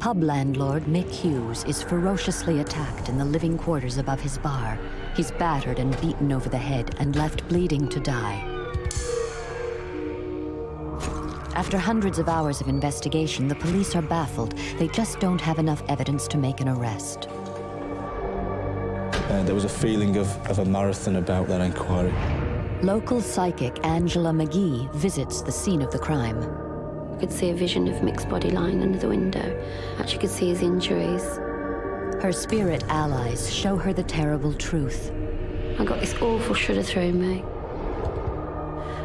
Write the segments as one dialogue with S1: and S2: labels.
S1: Pub landlord Mick Hughes is ferociously attacked in the living quarters above his bar. He's battered and beaten over the head and left bleeding to die. After hundreds of hours of investigation, the police are baffled. They just don't have enough evidence to make an arrest.
S2: There was a feeling of a marathon about that inquiry.
S1: Local psychic Angela McGee visits the scene of the crime.
S3: I could see a vision of Mick's body lying under the window. Actually could see his injuries.
S1: Her spirit allies show her the terrible truth.
S3: I got this awful shudder through me.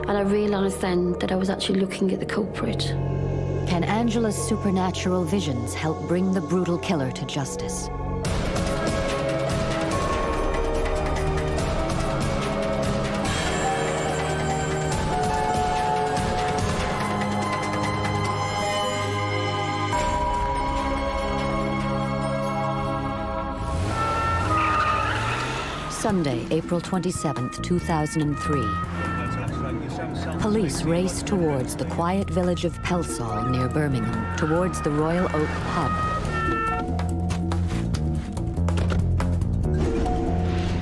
S3: And I realised then that I was actually looking at the culprit.
S1: Can Angela's supernatural visions help bring the brutal killer to justice? Sunday, April 27th, 2003. Police race towards the quiet village of Pelsall near Birmingham, towards the Royal Oak pub.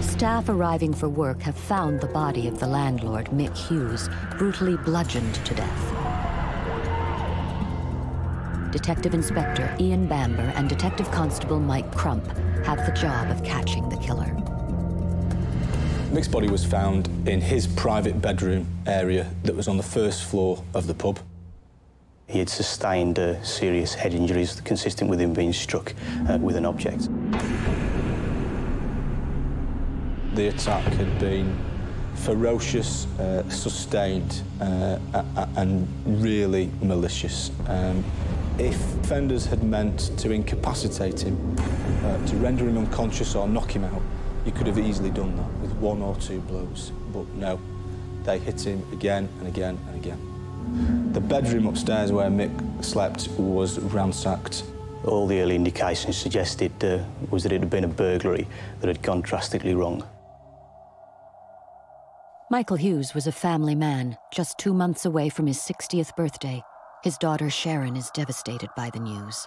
S1: Staff arriving for work have found the body of the landlord, Mick Hughes, brutally bludgeoned to death. Detective Inspector Ian Bamber and Detective Constable Mike Crump have the job of catching the killer.
S2: Mick's body was found in his private bedroom area that was on the first floor of the pub.
S4: He had sustained serious head injuries consistent with him being struck with an object.
S2: The attack had been ferocious, sustained, and really malicious. If offenders had meant to incapacitate him, to render him unconscious or knock him out, you could have easily done that with one or two blows, but no, they hit him again and again and again. The bedroom upstairs where Mick slept was ransacked.
S4: All the early indications suggested was that it had been a burglary that had gone drastically wrong.
S1: Michael Hughes was a family man, just 2 months away from his 60th birthday. His daughter Sharon is devastated by the news.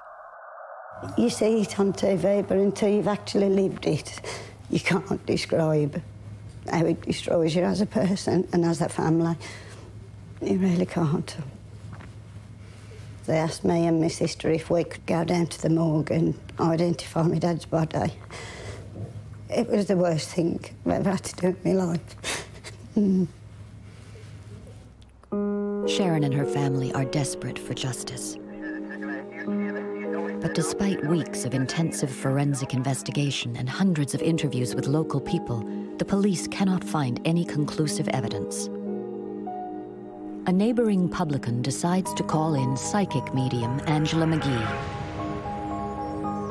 S5: You see it on TV, but until you've actually lived it, you can't describe how it destroys you as a person and as a family. You really can't. They asked me and my sister if we could go down to the morgue and identify my dad's body. It was the worst thing I've ever had to do in my life.
S1: Sharon and her family are desperate for justice. But despite weeks of intensive forensic investigation and hundreds of interviews with local people, the police cannot find any conclusive evidence. A neighboring publican decides to call in psychic medium Angela McGee.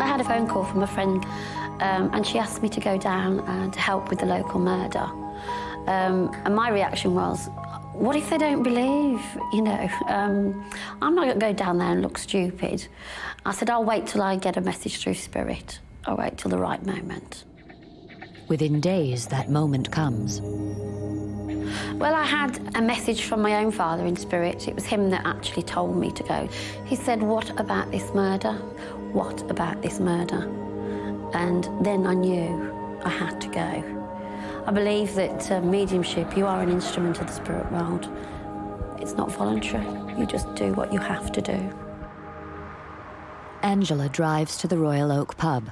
S3: I had a phone call from a friend and she asked me to go down to help with the local murder. And my reaction was, what if they don't believe, you know? I'm not going to go down there and look stupid. I said, I'll wait till I get a message through spirit. I'll wait till the right moment.
S1: Within days, that moment comes.
S3: Well, I had a message from my own father in spirit. It was him that actually told me to go. He said, what about this murder? What about this murder? And then I knew I had to go. I believe that mediumship, you are an instrument of the spirit world. It's not voluntary. You just do what you have to do.
S1: Angela drives to the Royal Oak pub.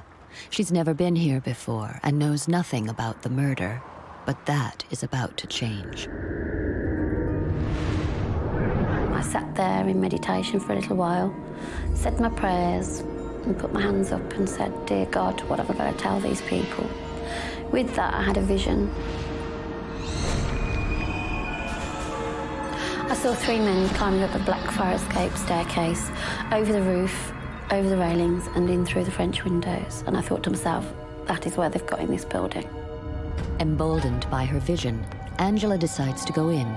S1: She's never been here before and knows nothing about the murder, but that is about to change.
S3: I sat there in meditation for a little while, said my prayers, and put my hands up and said, dear God, what have I got to tell these people? With that, I had a vision. I saw 3 men climbing up a black fire escape staircase, over the roof, over the railings, and in through the French windows. And I thought to myself, that is where they've got in this building.
S1: Emboldened by her vision, Angela decides to go in.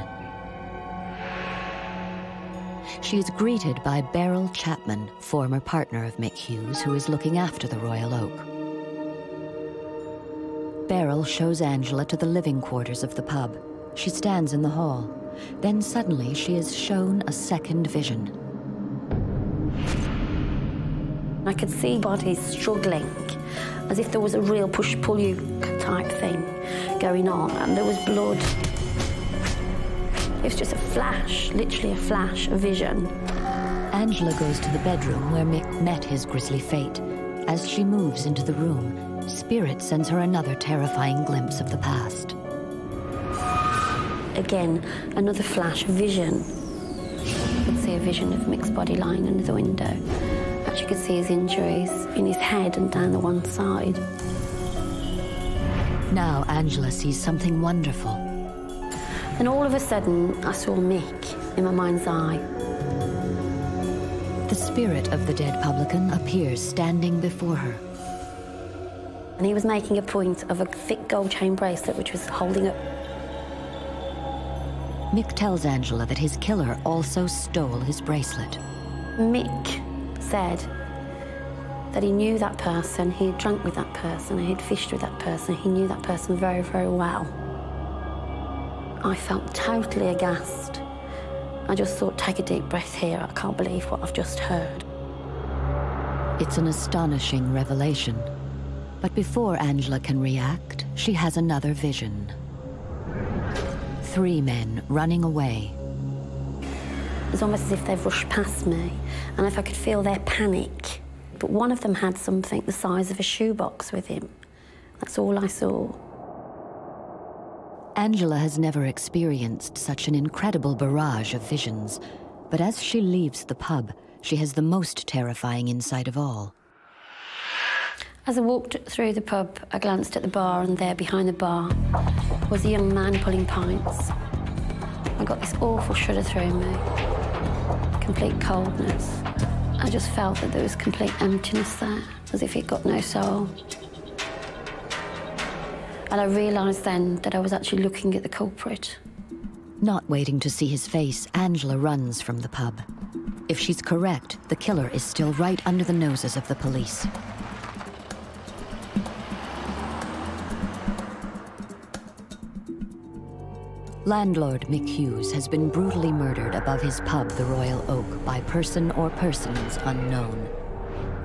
S1: She is greeted by Beryl Chapman, former partner of Mick Hughes, who is looking after the Royal Oak. Beryl shows Angela to the living quarters of the pub. She stands in the hall. Then suddenly she is shown a second vision.
S3: I could see bodies struggling, as if there was a real push-pull-you type thing going on, and there was blood. It was just a flash, literally a flash, a vision.
S1: Angela goes to the bedroom where Mick met his grisly fate. As she moves into the room, Spirit sends her another terrifying glimpse of the past.
S3: Again, another flash, a vision. I could see a vision of Mick's body lying under the window. Actually could see his injuries in his head and down the one side.
S1: Now Angela sees something wonderful.
S3: And all of a sudden, I saw Mick in my mind's eye.
S1: The spirit of the dead publican appears standing before her.
S3: And he was making a point of a thick gold chain bracelet which was holding up.
S1: Mick tells Angela that his killer also stole his bracelet.
S3: Mick said that he knew that person, he had drunk with that person, he had fished with that person, he knew that person very, very well. I felt totally aghast. I just thought, take a deep breath here, I can't believe what I've just heard.
S1: It's an astonishing revelation. But before Angela can react, she has another vision. 3 men running away.
S3: It's almost as if they've rushed past me, and if I could feel their panic. But one of them had something the size of a shoebox with him. That's all I saw.
S1: Angela has never experienced such an incredible barrage of visions, but as she leaves the pub, she has the most terrifying insight of all.
S3: As I walked through the pub, I glanced at the bar, and there behind the bar was a young man pulling pints. I got this awful shudder through me, complete coldness. I just felt that there was complete emptiness there, as if it got no soul. And I realised then that I was actually looking at the culprit.
S1: Not waiting to see his face, Angela runs from the pub. If she's correct, the killer is still right under the noses of the police. Landlord Mick Hughes has been brutally murdered above his pub, the Royal Oak, by person or persons unknown.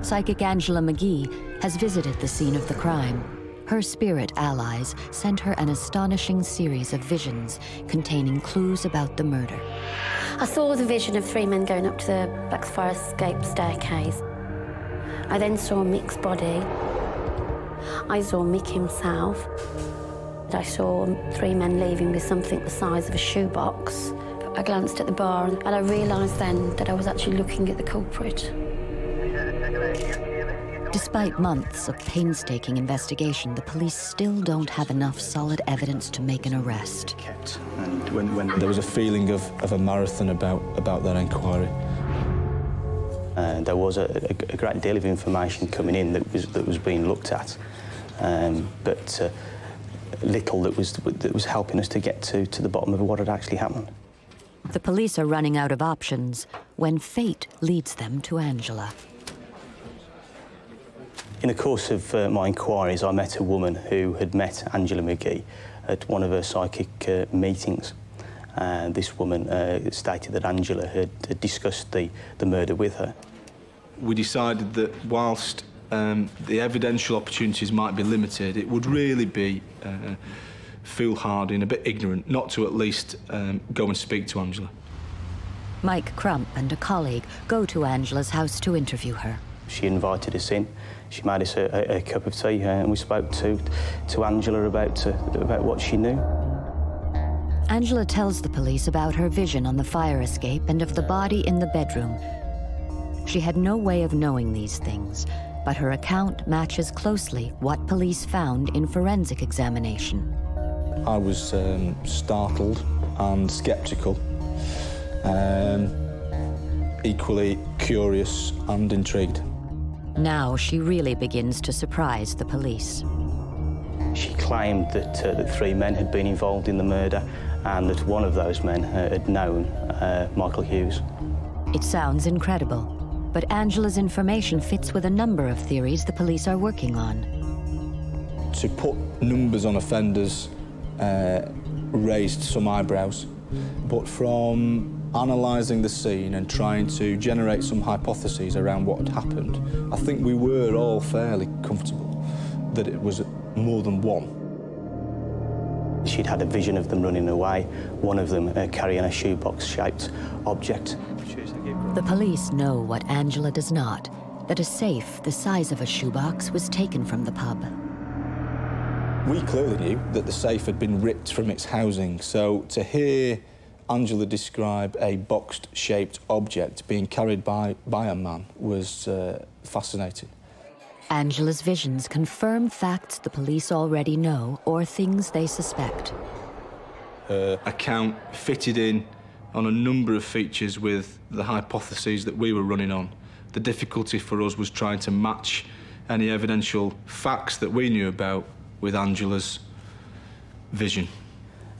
S1: Psychic Angela McGee has visited the scene of the crime. Her spirit allies sent her an astonishing series of visions containing clues about the murder.
S3: I saw the vision of 3 men going up to the back fire escape staircase. I then saw Mick's body. I saw Mick himself. I saw 3 men leaving with something the size of a shoebox. I glanced at the bar, and I realised then that I was actually looking at the culprit.
S1: Despite months of painstaking investigation, the police still don't have enough solid evidence to make an arrest.
S2: And when there was a feeling of a marathon about that inquiry.
S4: There was a great deal of information coming in that was being looked at, but little that was helping us to get to the bottom of what had actually happened.
S1: The police are running out of options when fate leads them to Angela.
S4: In the course of my inquiries, I met a woman who had met Angela McGee at one of her psychic meetings. This woman stated that Angela had discussed the murder with her.
S2: We decided that whilst the evidential opportunities might be limited, it would really be foolhardy and a bit ignorant not to at least go and speak to Angela.
S1: Mike Crump and a colleague go to Angela's house to interview her.
S4: She invited us in. She made us a cup of tea, and we spoke to Angela about what she knew.
S1: Angela tells the police about her vision on the fire escape and of the body in the bedroom. She had no way of knowing these things, but her account matches closely what police found in forensic examination.
S2: I was startled and sceptical, equally curious and intrigued.
S1: Now she really begins to surprise the police.
S4: She claimed that 3 men had been involved in the murder and that one of those men had known Michael Hughes.
S1: It sounds incredible, but Angela's information fits with a number of theories the police are working on.
S2: To put numbers on offenders raised some eyebrows, but from analysing the scene and trying to generate some hypotheses around what had happened, I think we were all fairly comfortable that it was more than one.
S4: She'd had a vision of them running away, one of them carrying a shoebox-shaped object.
S1: The police know what Angela does not, that a safe the size of a shoebox was taken from the pub.
S2: We clearly knew that the safe had been ripped from its housing, so to hear Angela describe a box-shaped object being carried by a man was fascinating.
S1: Angela's visions confirm facts the police already know or things they suspect.
S2: Her account fitted in on a number of features with the hypotheses that we were running on. The difficulty for us was trying to match any evidential facts that we knew about with Angela's vision.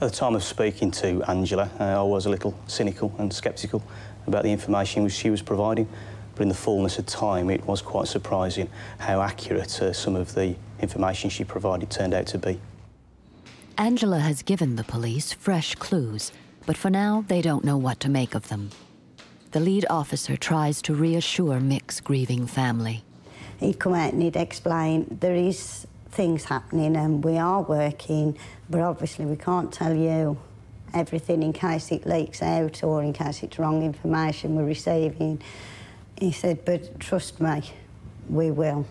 S4: At the time of speaking to Angela, I was a little cynical and sceptical about the information she was providing, but in the fullness of time it was quite surprising how accurate some of the information she provided turned out to be.
S1: Angela has given the police fresh clues, but for now they don't know what to make of them. The lead officer tries to reassure Mick's grieving family.
S5: He'd come out and he'd explain there is things happening and we are working, but obviously we can't tell you everything in case it leaks out or in case it's wrong information we're receiving. He said, but trust me, we will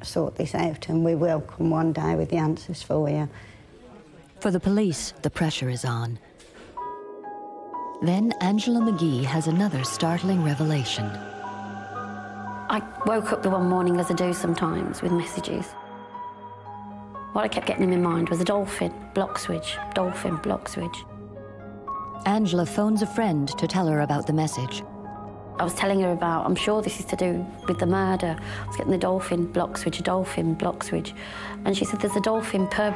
S5: sort this out and we will come one day with the answers for you.
S1: For the police, the pressure is on. Then Angela McGee has another startling revelation.
S3: I woke up the one morning, as I do sometimes, with messages. What I kept getting in my mind was a dolphin, block switch, dolphin, block switch.
S1: Angela phones a friend to tell her about the message.
S3: I was telling her about, I'm sure this is to do with the murder. I was getting the dolphin, block switch, a dolphin, block switch. And she said, there's a dolphin pub.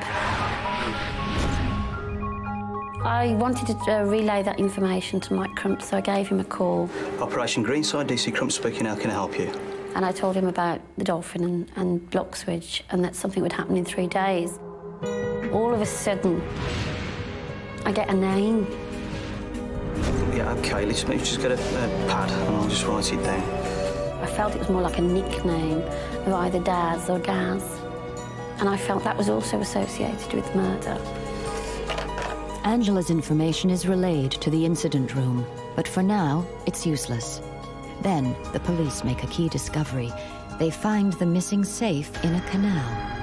S3: I wanted to relay that information to Mike Crump, so I gave him a call.
S4: Operation Greenside, DC Crump speaking, how can I help you?
S3: And I told him about the dolphin and block switch and that something would happen in 3 days. All of a sudden, I get a name.
S4: Yeah, OK, let's just get a pad and I'll just write it down.
S3: I felt it was more like a nickname of either Daz or Gaz. And I felt that was also associated with murder.
S1: Angela's information is relayed to the incident room, but for now, it's useless. Then, the police make a key discovery. They find the missing safe in a canal.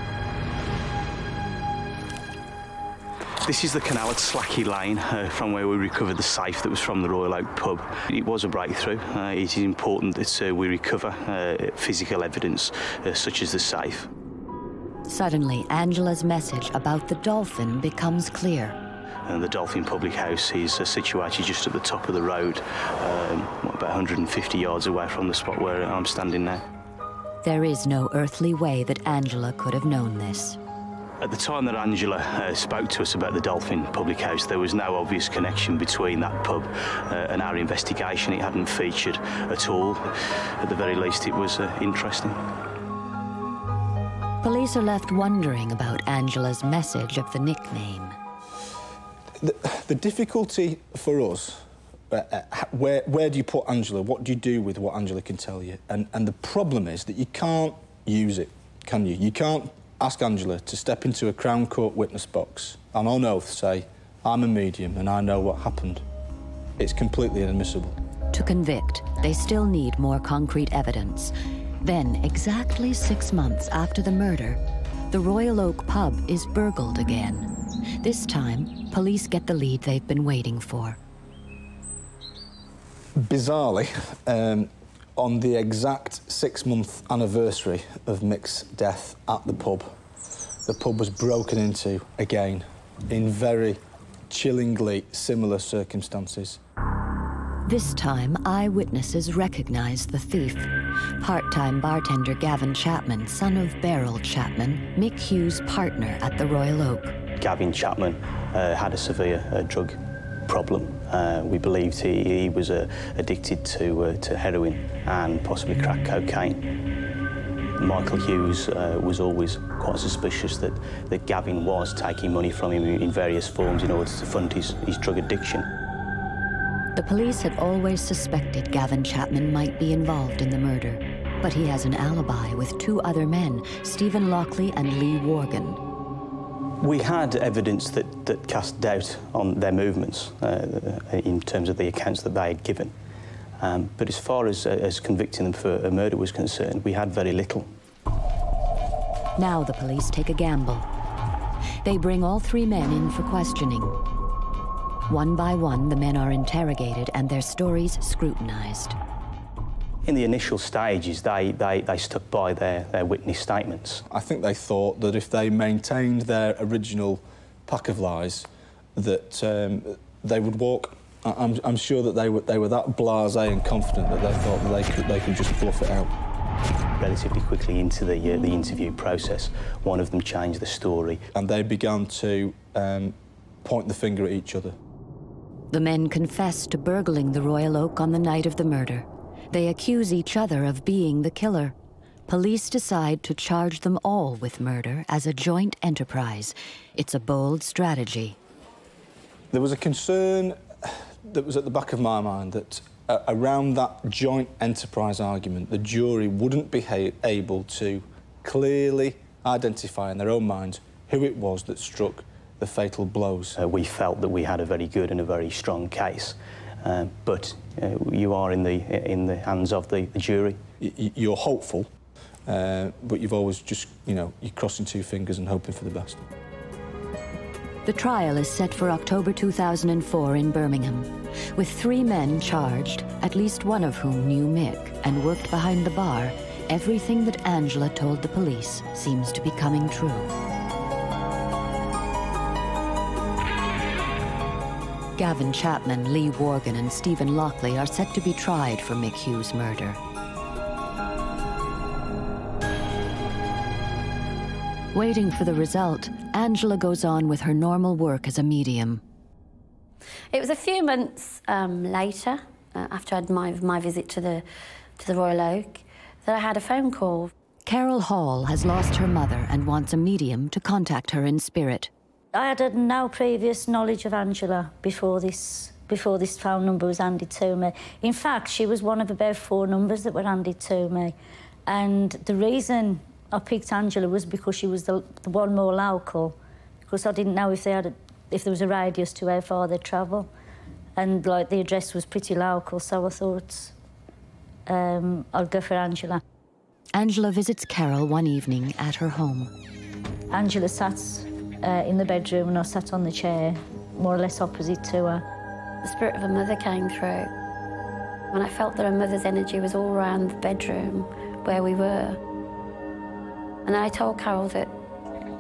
S4: This is the canal at Slacky Lane, from where we recovered the safe that was from the Royal Oak pub. It was a breakthrough. It is important that we recover physical evidence, such as the safe.
S1: Suddenly, Angela's message about the dolphin becomes clear.
S4: And the Dolphin Public House is situated just at the top of the road, about 150 yards away from the spot where I'm standing now.
S1: There is no earthly way that Angela could have known this.
S4: At the time that Angela spoke to us about the Dolphin Public House, there was no obvious connection between that pub and our investigation. It hadn't featured at all. At the very least, it was interesting.
S1: Police are left wondering about Angela's message of the nickname.
S2: The difficulty for us, where do you put Angela? What do you do with what Angela can tell you? And the problem is that you can't use it, can you? You can't ask Angela to step into a Crown Court witness box and on oath say, I'm a medium and I know what happened. It's completely inadmissible.
S1: To convict, they still need more concrete evidence. Then, exactly 6 months after the murder, the Royal Oak pub is burgled again. This time, police get the lead they've been waiting for.
S2: Bizarrely, on the exact 6-month anniversary of Mick's death at the pub was broken into again in very chillingly similar circumstances.
S1: This time, eyewitnesses recognize the thief. Part-time bartender Gavin Chapman, son of Beryl Chapman, Mick Hughes' partner at the Royal Oak.
S4: Gavin Chapman had a severe drug problem. We believed he was addicted to heroin and possibly crack cocaine. Michael Hughes was always quite suspicious that Gavin was taking money from him in various forms in order to fund his drug addiction.
S1: The police had always suspected Gavin Chapman might be involved in the murder, but he has an alibi with two other men, Stephen Lockley and Lee Worgan.
S4: We had evidence that cast doubt on their movements in terms of the accounts that they had given. But as far as convicting them for a murder was concerned, we had very little.
S1: Now the police take a gamble. They bring all three men in for questioning. One by one, the men are interrogated and their stories scrutinized.
S4: In the initial stages, they stuck by their witness statements.
S2: I think they thought that if they maintained their original pack of lies, that they would walk. I'm sure that they were that blasé and confident that they thought that they could just bluff it out.
S4: Relatively quickly into the interview process, one of them changed the story.
S2: And they began to point the finger at each other.
S1: The men confess to burgling the Royal Oak on the night of the murder. They accuse each other of being the killer. Police decide to charge them all with murder as a joint enterprise. It's a bold strategy.
S2: There was a concern that was at the back of my mind that around that joint enterprise argument, the jury wouldn't be able to clearly identify in their own minds who it was that struck the fatal blows.
S4: We felt that we had a very good and a very strong case. But you are in the hands of the jury.
S2: You're hopeful, but you've always just, you're crossing two fingers and hoping for the best.
S1: The trial is set for October 2004 in Birmingham, with three men charged, at least one of whom knew Mick and worked behind the bar. Everything that Angela told the police seems to be coming true. Gavin Chapman, Lee Worgan and Stephen Lockley are set to be tried for Mick Hughes' murder. Waiting for the result, Angela goes on with her normal work as a medium.
S3: It was a few months later, after I had my visit to the Royal Oak, that I had a phone call.
S1: Carol Hall has lost her mother and wants a medium to contact her in spirit.
S6: I had no previous knowledge of Angela before this phone number was handed to me. In fact, she was one of about 4 numbers that were handed to me. And the reason I picked Angela was because she was the one more local, because I didn't know if there was a radius to how far they'd travel. And, like, the address was pretty local, so I thought I'd go for Angela.
S1: Angela visits Carol one evening at her home.
S6: Angela sat in the bedroom and I sat on the chair, more or less opposite to her.
S3: The spirit of a mother came through, and I felt that a mother's energy was all around the bedroom where we were. And I told Carol that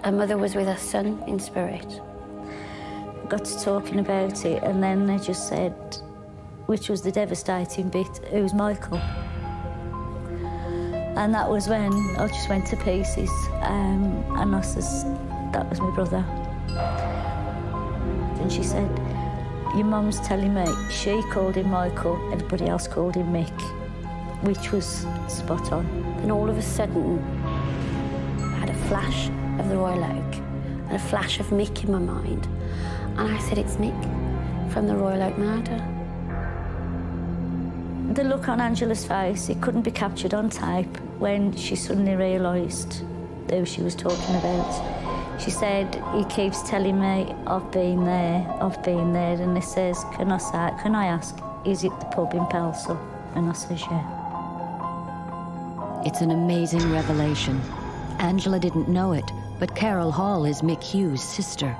S3: her mother was with her son in spirit.
S6: Got to talking about it, and then they just said, which was the devastating bit, who's Michael? And that was when I just went to pieces, and I says, that was my brother. And she said, your mum's telling me she called him Michael, everybody else called him Mick, which was spot on.
S3: And all of a sudden, I had a flash of the Royal Oak and a flash of Mick in my mind. And I said, it's Mick from the Royal Oak murder.
S6: The look on Angela's face, it couldn't be captured on tape when she suddenly realised who she was talking about. She said, he keeps telling me, I've been there, and he says, can I ask, is it the pub in Pelsall? And I says, yeah.
S1: It's an amazing revelation. Angela didn't know it, but Carol Hall is Mick Hughes' sister.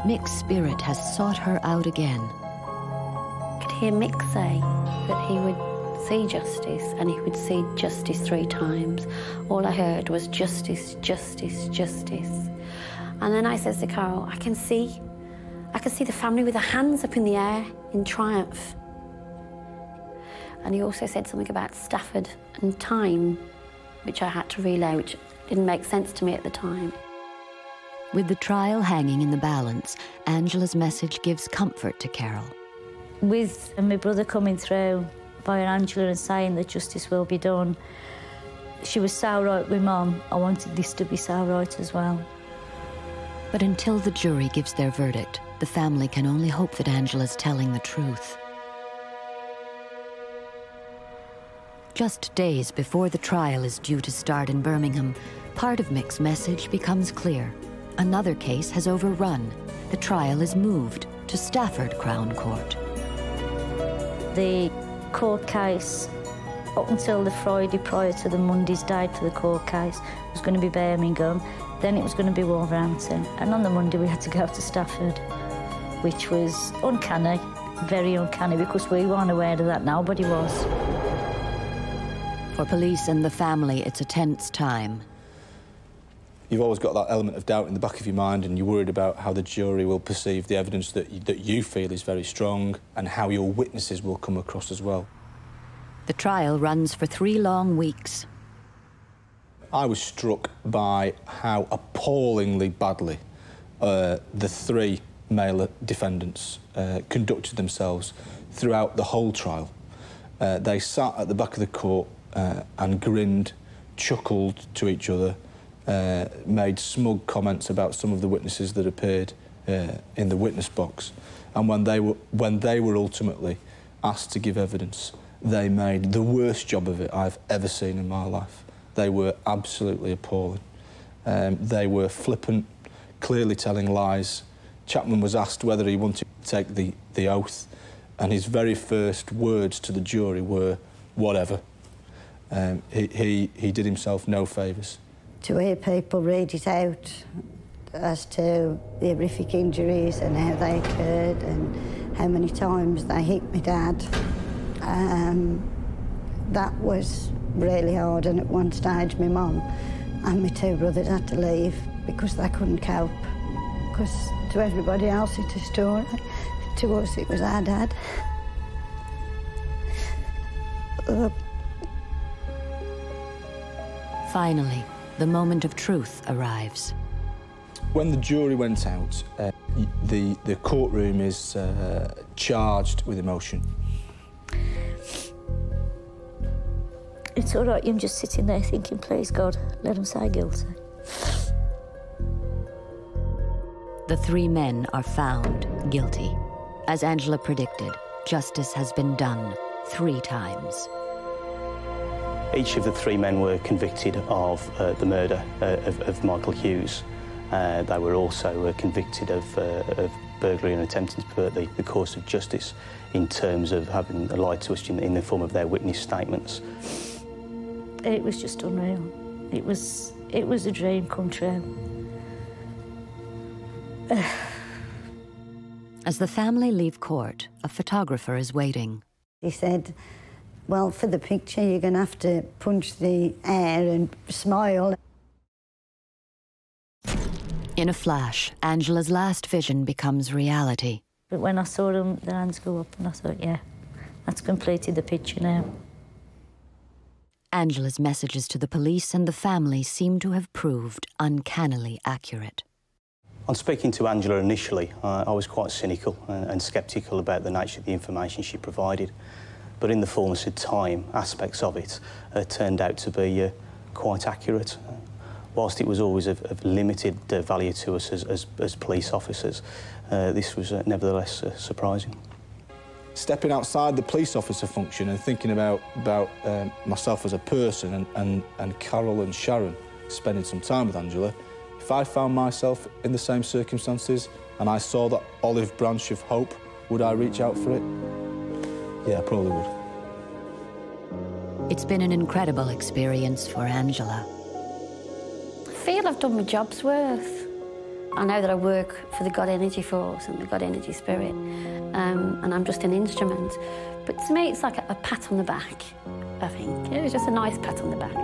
S1: Mick's spirit has sought her out again.
S3: I could hear Mick say that he would see justice, and he would see justice 3 times. All I heard was justice, justice, justice. And then I says to Carol, I can see the family with their hands up in the air in triumph. And he also said something about Stafford and time, which I had to relay, which didn't make sense to me at the time.
S1: With the trial hanging in the balance, Angela's message gives comfort to Carol.
S6: With my brother coming through via Angela and saying that justice will be done, she was so right with Mum. I wanted this to be so right as well.
S1: But until the jury gives their verdict, the family can only hope that Angela's telling the truth. Just days before the trial is due to start in Birmingham, part of Mick's message becomes clear. Another case has overrun. The trial is moved to Stafford Crown Court.
S6: The court case, up until the Friday prior to the Monday's date for the court case, was going to be Birmingham, then it was going to be Wolverhampton, and on the Monday we had to go to Stafford, which was uncanny, very uncanny, because we weren't aware of that, nobody was.
S1: For police and the family, it's a tense time.
S2: You've always got that element of doubt in the back of your mind, and you're worried about how the jury will perceive the evidence that you feel is very strong, and how your witnesses will come across as well.
S1: The trial runs for 3 long weeks.
S2: I was struck by how appallingly badly the 3 male defendants conducted themselves throughout the whole trial. They sat at the back of the court and grinned, chuckled to each other, made smug comments about some of the witnesses that appeared in the witness box. And when they were ultimately asked to give evidence, they made the worst job of it I've ever seen in my life. They were absolutely appalling. They were flippant, clearly telling lies. Chapman was asked whether he wanted to take the oath, and his very first words to the jury were, whatever. He did himself no favours.
S5: To hear people read it out as to the horrific injuries and how they occurred and how many times they hit my dad, that was really hard. And at one stage my mum and my 2 brothers had to leave because they couldn't cope. Because to everybody else it's a story, to us it was our dad.
S1: Finally, the moment of truth arrives.
S2: When the jury went out, the courtroom is charged with emotion.
S6: It's all right, I'm just sitting there thinking, please God, let them say guilty.
S1: The 3 men are found guilty. As Angela predicted, justice has been done 3 times.
S4: Each of the 3 men were convicted of the murder of Michael Hughes. They were also convicted of burglary and attempting to pervert the course of justice in terms of having lied to us in the form of their witness statements.
S6: It was just unreal. It was a dream come true.
S1: As the family leave court, a photographer is waiting.
S5: He said, well, for the picture you're going to have to punch the air and smile.
S1: In a flash, Angela's last vision becomes reality.
S6: But when I saw them, their hands go up, and I thought, yeah, that's completed the picture now.
S1: Angela's messages to the police and the family seem to have proved uncannily accurate.
S4: On speaking to Angela initially, I was quite cynical and sceptical about the nature of the information she provided. But in the fullness of time, aspects of it turned out to be quite accurate. Whilst it was always of limited value to us as police officers, this was nevertheless surprising.
S2: Stepping outside the police officer function and thinking about myself as a person and Carol and Sharon spending some time with Angela, if I found myself in the same circumstances and I saw that olive branch of hope, would I reach out for it? Yeah, I probably would.
S1: It's been an incredible experience for Angela.
S3: I feel I've done my job's worth. I know that I work for the God Energy Force and the God Energy Spirit, and I'm just an instrument. But to me, it's like a pat on the back, I think. It was just a nice pat on the back.